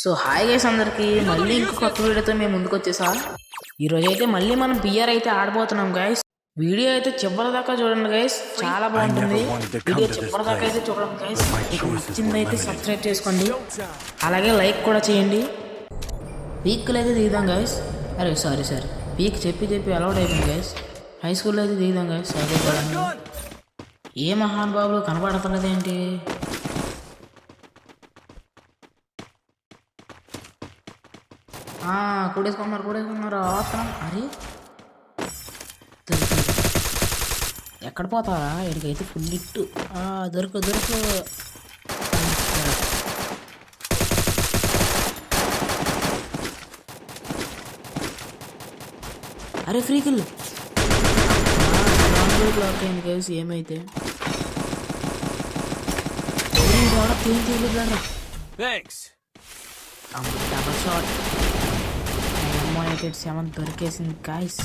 So hi guys అందరికి మళ్ళీ ఇంకో కొత్త వీడియోతో మేము ముందుకు వచ్చేసా. ఈరోజు అయితే మళ్ళీ మనం బిఆర్ అయితే ఆడబోతున్నాం గైస్. వీడియో అయితే చివరి దాకా చూడండి గైస్, చాలా బాగుంటుంది. వీడియో చివరి దాకా అయితే చూడండి గైస్. మీకు నచ్చిందైతే సబ్స్క్రైబ్ చేసుకోండి, అలాగే లైక్ కూడా చేయండి. పీక్లు అయితే దిగుదాం గైస్. అరే సారీ పీక్ చెప్పి అలౌడ్ అయిపోయింది గైస్. హై స్కూల్లో అయితే దిగుదాం గైస్. అదే చూడండి, ఏ మహానుభావులు కనపడతలేదేంటి? కూడేసుకున్నారు అవసరం. అరే ఎక్కడ పోతారా? ఇక్కడికైతే ఫుల్ ఇట్టు దొరుకు. అరే ఫ్రీ కిల్ బ్లాక్ అయింది గైస్. ఏమైతే ఏం తీయలేదురా. డబల్ షాట్ M187 దొరికేసింది గాయస్.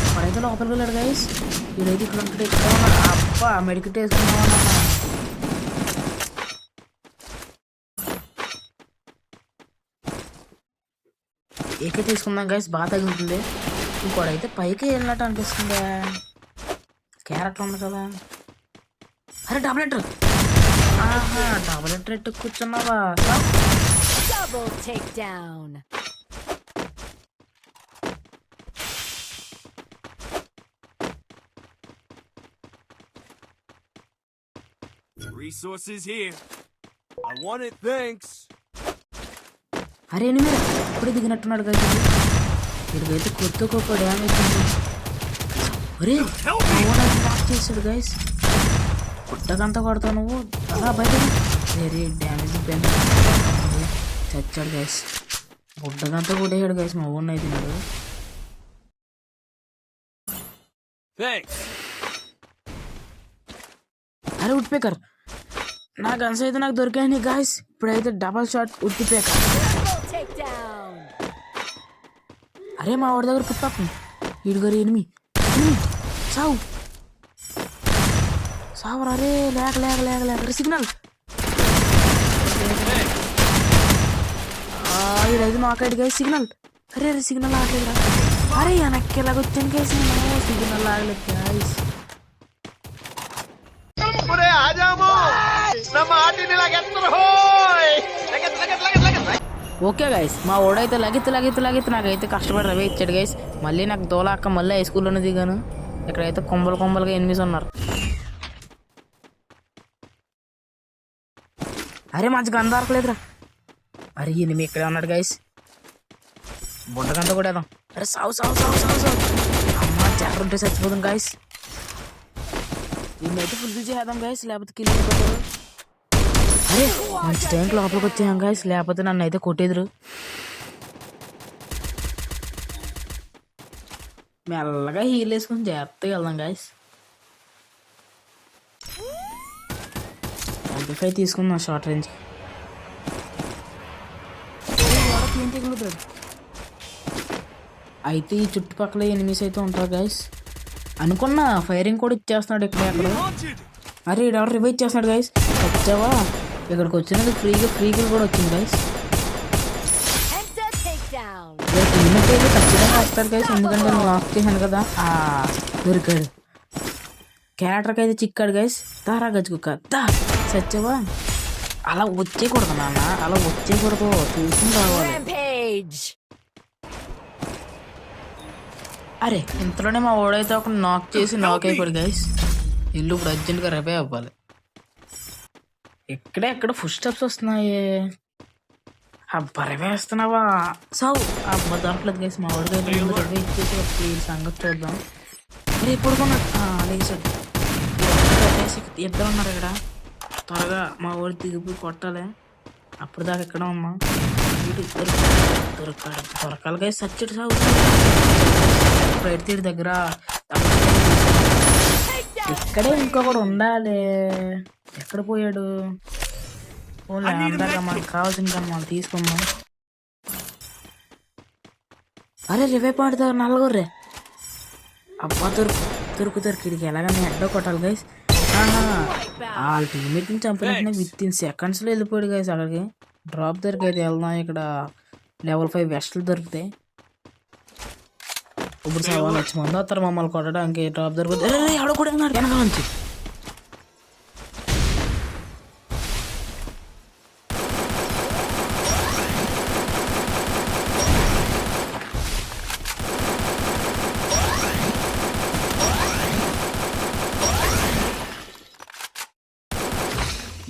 ఇప్పుడైతే లోపలికి వెళ్ళాడు గైస్. వీడైతే ఇక్కడ ఉంటే అబ్బా మెడికట్ వేసుకున్నామన్నా. ఏకే తీసుకుందాం గైస్, బాగా తగ్గుతుంది. ఇంకోడైతే పైకి వెళ్ళినట్టు అనిపిస్తుంది. క్యారెక్టర్ ఉంది కదా. అరే డబుల్ ఎంటర్ కూర్చున్నావా? Resources here. I want it, thanks. అరే మీరు ఇప్పుడే దిగినట్టున్నాడు కదా. ఇక్కడికైతే కొత్త డ్యామేజ్ అరే లాక్ చేశాడు గైస్. గుడ్డకంతా కొడతావు నువ్వు అలా బయట. వెరీ డ్యామేజ్ చచ్చాడు గైస్. గుడ్డకంతా కొట్టేశాడు గైస్. మా ఊరిని అయితే నాడు. అరే ఉడ్పేకర్ నా గన్స్ అయితే నాకు దొరికాయి గాయస్. ఇప్పుడైతే డబల్ షాట్ ఉడ్పేకర్. అరే మా వాడి దగ్గర పుట్టాపు ఈడుగారు ఎనిమి సావరా. అరే లేక సిగ్నల్ ఈడైతే నాకైతే గైస్ సిగ్నల్. అరే సిగ్నల్ ఆగలేదురా. అరే వెనక్కి ఎలాగొచ్చాను గైస్. సిగ్నల్ ఆగలేదు గైస్. ఓకే గైస్, మా ఓడైతే లగిత్తు నాకైతే కష్టపడి రవే ఇచ్చాడు గైస్. మళ్ళీ నాకు దోలాక్క మళ్ళీ హై స్కూల్లోనే దిగాను. ఇక్కడైతే కొమ్మలుగా ఎనిమిస్ ఉన్నారు. అరే మంచిగా అందరకలేదురా. అరే ఎనిమి ఇక్కడే ఉన్నాడు గైస్. బుడ్డకంతా కూడా వేద్దాం. అరే సావు అమ్మ జాగ్రత్త ఉంటే చచ్చిపోతాం గైస్. దీన్నైతే ఫుల్ చేద్దాం గైస్, లేకపోతే కిల్ అయిపోతారు. అరే మంచి టైంకి లోపలికి వచ్చాం గైస్, లేకపోతే నన్ను అయితే కొట్టేదురు. మెల్లగా హీల్ వేసుకుని జాగ్రత్తగా వెళ్దాం గైస్. 25 తీసుకుందాం షార్ట్ రేంజ్. అయితే ఈ చుట్టుపక్కల ఎనిమిస్ అయితే ఉంటారు గైస్. అనుకున్నా ఫైరింగ్ కూడా ఇచ్చేస్తున్నాడు ఎక్కడ. అరే ఈడ రివైవ్ ఇచ్చేస్తున్నాడు గైస్. వచ్చావా? ఇక్కడికి వచ్చినందుకు ఫ్రీగా కూడా వచ్చింది గైస్. ఖచ్చితంగా వస్తాడు గైస్, ఎందుకంటే నేను లాక్ చేశాను కదా. దొరికాడు. క్యారెక్టర్కి అయితే చిక్కాడు గైస్. దారా గజ్జుకుక్క సచ్చావా? అలా వచ్చేయకూడదు నాన్న, అలా వచ్చేయకూడదు, చూసుకుని రావాలి. అరే ఇంతలోనే మా ఓడైతే ఒక నాక్ అయిపోయాడు గైస్. ఇల్లు ఇప్పుడు అర్జెంట్గా రిపేర్ అవ్వాలి. ఎక్కడ ఫుడ్ స్టెప్స్ వస్తున్నాయి. అబ్బా వేస్తున్నావా? సావు అబ్బా దొరకలేదు గైస్. మా ఓడికైతే రిపే ఇచ్చేసి సంగతి చూద్దాం. అరే ఇప్పుడు లేచాడు. ఇద్దరు ఉన్నారు ఇక్కడ. త్వరగా మా ఊరి దిగిపోయి కొట్టాలి. అప్పుడు దాకా ఎక్కడ ఉన్నా దొరకాలి గైస్. సచ్చడి సాగు రైట్ తీడి దగ్గర ఇక్కడే ఇంకొకడు ఉండాలి. ఎక్కడ పోయాడు? ఓన్లీ అందరిగా మనకు కావాల్సిన కానీ మనం తీసుకుందాం. అరే రివైప్ ఆడుతారు నల్లగొర్రే. అబ్బా దొరుకు ఇడికి ఎలాగైనా హెడ్ కొట్టాలి గైస్. వాళ్ళ టీమేట్ని చంపినట్టునే విత్ ఇన్ సెకండ్స్లో వెళ్ళిపోయాడు గైస్ అక్కడికి. డ్రాప్ దగ్గరికి అయితే వెళ్దాం. ఇక్కడ లెవెల్ 5 వెస్ట్లు దొరుకుతాయి. ఇప్పుడు సవాల్ వచ్చి మంది వస్తారు మమ్మల్ని కొట్టడానికి. డ్రాప్ దగ్గర ఎవడో కూడా ఉన్నాడు వెనక నుంచి.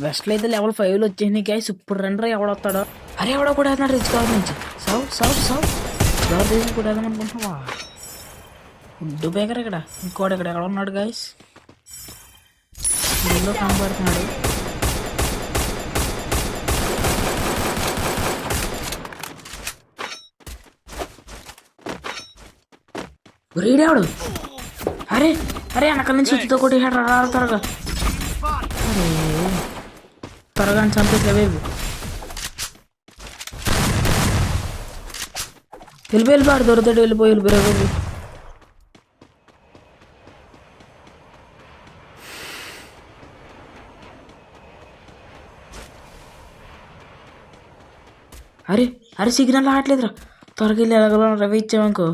వెస్ట్లో అయితే లెవెల్ 5లో వచ్చేసినాయి గైస్. ఇప్పుడు రండి ఎవడొస్తాడో. అరే ఎవడో కూడా వెళ్తున్నాడు రిచ్ కావాలి నుంచి. సౌ ఎవరు దేశం కూడా వెళ్దాం అనుకుంటున్నావా? ఫుడ్ బేకర్ ఇక్కడ ఇంకోటి ఇక్కడ ఎక్కడ ఉన్నాడు గైస్. ఇందులో కనబడుతున్నాడు. రీడాడు. అరే వెనకాల నుంచి సుత్తితో కొట్టేసాడు త్వరగా. అరే త్వరగా చంపేసా వేపు. వెళ్ళిపోయాడు దొరుకుతాడు. వెళ్ళిపోయారు. అరే సిగ్నల్ రావట్లేదురా. త్వరగా వెళ్ళి ఎలాగో రవి ఇచ్చామనుకో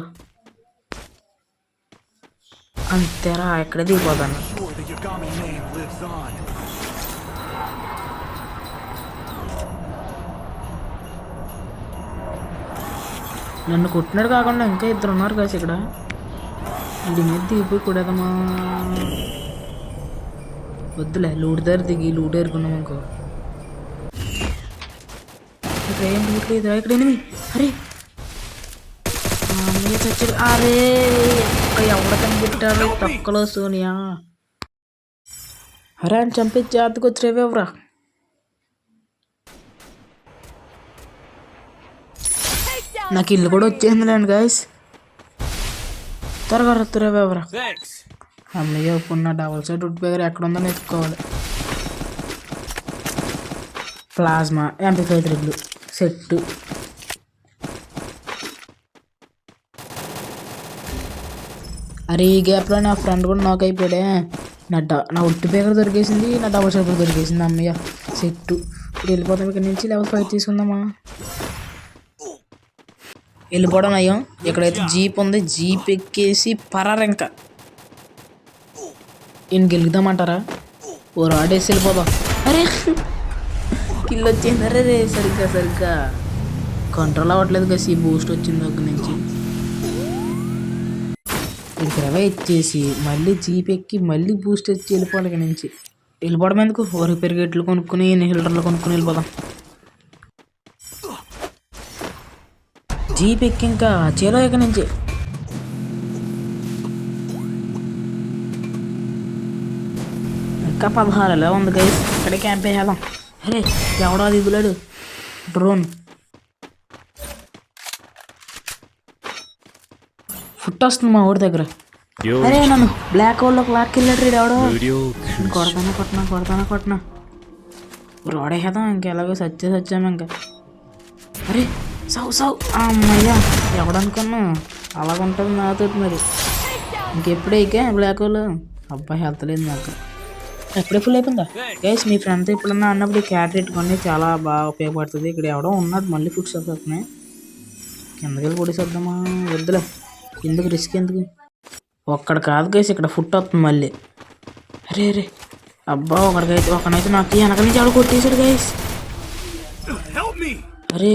అంతేరా. ఎక్కడ దిగిపోతాను. Sure the Yagami name lives on. నన్ను కొట్టినాడు కాకుండా ఇంకా ఇద్దరు ఉన్నారు కాసి ఇక్కడ. ఇది మీద దిగిపోయి కూడదమ్మా. వద్దులే లూట్ దగ్గర దిగి లూట్ ఎరుకున్నాం ఇంకో. ఇక్కడ ఏం లూట్ లేదు. ఇక్కడ ఎనిమి. అరే చచ్చాడు. అరే ఎవడ కనిపెట్టాడు తొక్కలో సోనియా. అరే అని చంపే జాతికి వచ్చిరేవెవరా. నాకు ఇల్లు కూడా వచ్చేసిందిలేండి గైస్. త్వరగా తురేవెవరా. అమ్మయ్య ఇప్పుడు డబల్ సైడ్ వుడ్ బేగర్ ఎక్కడ ఉందో ఎత్తుకోవాలి. Plasma MP5 triple set. అరే ఈ గ్యాప్లో నా ఫ్రెండ్ కూడా నాక్ అయిపోయాడే. నా ఉట్టి బేగర్ దొరికేసింది. నా డబల్ సైడ్ దొరికేసింది. అమ్మయ్య సెట్. ఇప్పుడు వెళ్ళిపోతాం ఇక్కడ నుంచి. లెవెల్ 5 తీసుకుందామా. వెళ్ళిపోవడం అయ్యాం. ఇక్కడైతే జీప్ ఉంది. జీప్ ఎక్కేసి పరారింక ఈయన గెలుగుదామంటారా? ఓ రాడేసి వెళ్ళిపోదాం. అరే కిల్ వచ్చింది. అరే సరిగ్గా కంట్రోల్ అవ్వట్లేదు కదా. ఈ బూస్ట్ వచ్చింది దగ్గర నుంచి. ఇక్కడ ఇచ్చేసి మళ్ళీ జీప్ ఎక్కి మళ్ళీ బూస్ట్ వచ్చి వెళ్ళిపోవాలి ఇక్కడ నుంచి. వెళ్ళిపోవడం ఎందుకు? రిపేర్ గేట్లు కొనుక్కుని ఇన్హేలర్లు కొనుక్కుని వెళ్ళిపోదాం. జీప్ ఎక్కి ఇంకా చేలో ఇక్కడ నుంచి. ఇంకా 16 ఉంది గైస్. ఇక్కడే క్యాంప్ వేసేద్దాం. అరే ఎవడో అది ఇదిలేడు డ్రోన్. ఫుట్ వస్తుంది మా ఊరి దగ్గర. అరే నన్ను బ్లాక్ హోల్లోకి లాక్కెళ్ళాడు రీడు ఎవడో. కొడతానా రోడేసేద్దాం. ఇంకెలాగో సచ్చాము ఇంకా. అరే సౌ అమ్మయ్యా ఎవడనుకున్నా అలాగుంటుంది నాతో మరి. ఇంకెప్పుడైతే బ్లాక్ హోల్. అబ్బాయి హెల్త్ లేదు నాకు. ఎప్పుడే ఫుల్ అయిపోయిందా గైస్. మీ ఫ్రెండ్తో ఎప్పుడన్నా అన్నప్పుడు ఈ క్యాట్ పెట్టుకొని చాలా బాగా ఉపయోగపడుతుంది. ఇక్కడ ఎవడో ఉన్నాడు మళ్ళీ ఫుడ్ స్టాప్ అవుతున్నాయి. కిందకి వెళ్ళి పొడిసేద్దామా? వద్దులే ఎందుకు రిస్క్ ఎందుకు. ఒక్కడ కాదు గైస్ ఇక్కడ ఫుట్ వస్తుంది మళ్ళీ. అరే అబ్బా ఒకనైతే నాకు వెనక నుంచి ఎవడు కొట్టేశాడు గైస్. అరే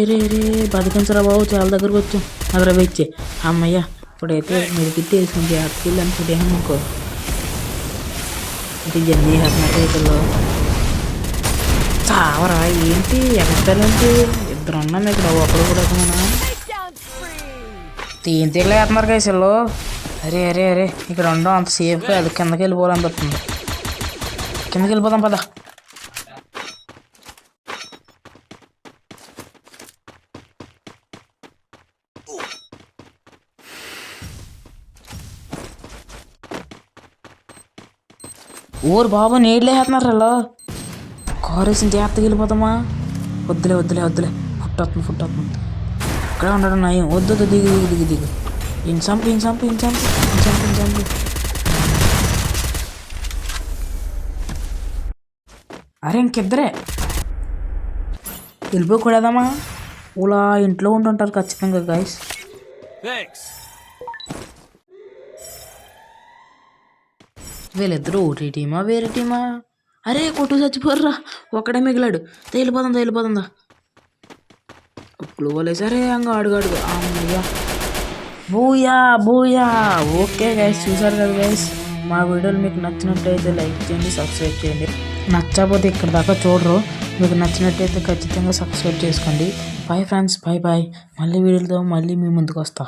బతికించరా బాబు. చాలా దగ్గరకు వచ్చాం. నాకు రవి ఇచ్చే. అమ్మయ్య ఇప్పుడైతే మీరు కిట్టి వేసుకుంటే అక్కడికి అనుకుంటే అనుకో. అంటే జల్దీ చేస్తున్నారు రైతుల్లో. చావరా ఏంటి ఎక్కడికి ఇద్దరు ఉన్నాను ఇక్కడ. ఒకరు కూడా మన తీగలు వేస్తున్నారు కైసల్లో. అరే ఇక్కడ ఉండడం అంత సేఫ్గా అది. కిందకి వెళ్ళిపోవాలని తప్పుతుంది. కిందకి వెళ్ళిపోదాం పద. ఊరు బాబు నీళ్ళు వేస్తున్నారు అలా. కారు వేసిన జాగ్రత్తగా వెళ్ళిపోతామా? వద్దులే ఫుట్ వస్తుంది. ఇక్కడే ఉండడం నయం. వద్దు దిగు. ఇన్ చంపు అరే ఇంకిద్దరే వెళ్ళిపోకూడదమ్మా ఇలా ఇంట్లో ఉంటుంటారు ఖచ్చితంగా గైస్. Thanks. వీళ్ళిద్దరూ ఒకటి టీమా వేరే టీమా? అరే కొట్టు చచ్చిపోర్రా, ఒక్కడే మిగిలాడు. తేలిపోతుందా గ్లోవలే సరే అంగ అడుగు అమ్మయ్యా బూయా. ఓకే గైస్, చూసారు కదా గైస్, మా వీడియోలు మీకు నచ్చినట్టయితే లైక్ చేయండి, సబ్స్క్రైబ్ చేయండి. నచ్చకపోతే ఇక్కడ దాకా చూడరు. మీకు నచ్చినట్టయితే ఖచ్చితంగా సబ్స్క్రైబ్ చేసుకోండి. Bye friends, bye. మళ్ళీ వీడియోలతో మళ్ళీ మీ ముందుకు వస్తా.